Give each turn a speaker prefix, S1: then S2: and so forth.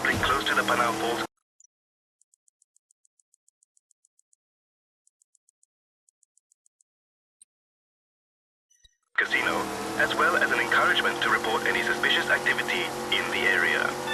S1: public close to the Panau Falls Casino, as well as an encouragement to report any suspicious activity in the area.